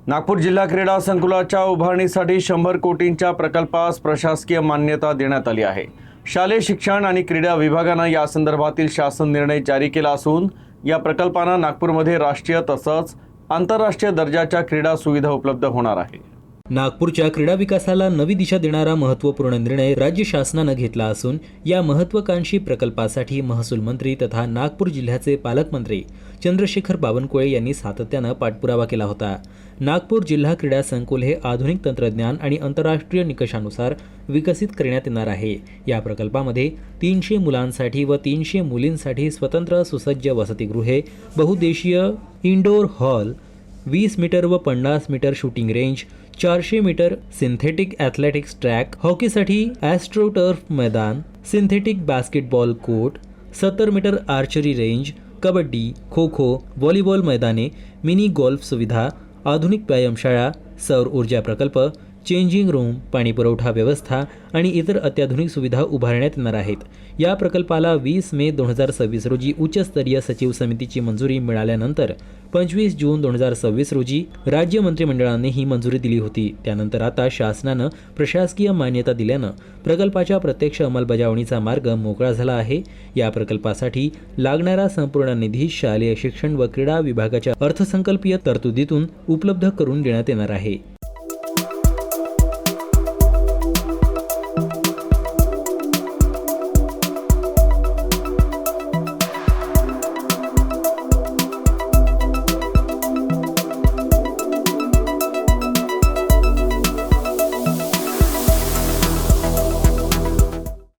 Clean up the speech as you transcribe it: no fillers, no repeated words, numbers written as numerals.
नागपूर जिल्हा क्रीडा संकुलाच्या उभारणीसाठी 100 कोटींच्या प्रकल्पास प्रशासकीय मान्यता देण्यात आली आहे। शालेय शिक्षण आणि क्रीडा विभागाने या संदर्भातील शासन निर्णय जारी केला असून या प्रकल्पाने नागपूरमध्ये राष्ट्रीय तसंच आंतरराष्ट्रीय दर्जाच्या क्रीडा सुविधा उपलब्ध होणार आहे। नागपूरच्या क्रीडा विकासाला नवी दिशा देणारा महत्त्वपूर्ण निर्णय राज्य शासनाने घेतला असून या महत्त्वाकांक्षी प्रकल्पासाठी महसूल मंत्री तथा नागपूर जिल्ह्याचे पालकमंत्री चंद्रशेखर बावनकुळे यांनी सातत्याने पाठपुरावा केला होता। नागपूर जिल्हा क्रीडा संकुल हे आधुनिक तंत्रज्ञान आणि आंतरराष्ट्रीय निकषानुसार विकसित करण्यात येणार आहे। या प्रकल्पामध्ये 300 मुलांसाठी व 300 मुलींसाठी स्वतंत्र सुसज्ज वसतिगृहे, बहुउद्देशीय इंडोर हॉल, 20 मीटर व 50 metre shooting range, 400 metre synthetic athletics track, हॉकीसाठी ॲस्ट्रोटर्फ मैदान, synthetic basketball court, 70 metre archery range, kabaddi, kho kho, volleyball मैदाने, मिनी गोल्फ सुविधा, आधुनिक व्यायामशाळा, सौर ऊर्जा प्रकल्प, चेंजिंग रूम, पाणी पुरवठा व्यवस्था आणि इतर अत्याधुनिक सुविधा उभारण्यात येणार आहेत। या प्रकल्पाला 20 मे 2026 रोजी उच्चस्तरीय सचिव समितीची मंजुरी मिळाल्यानंतर 25 जून 2026 रोजी राज्य मंत्रिमंडळाने ही मंजुरी दिली होती। त्यानंतर आता शासनाने प्रशासकीय मान्यता दिल्याने प्रकल्पाच्या प्रत्यक्ष अंमलबजावणीचा मार्ग मोकळा झाला आहे। या प्रकल्पासाठी लागणारा संपूर्ण निधी शालेय शिक्षण व क्रीडा विभागाच्या अर्थसंकल्पीय तरतुदीतून उपलब्ध करून देण्यात येणार आहे।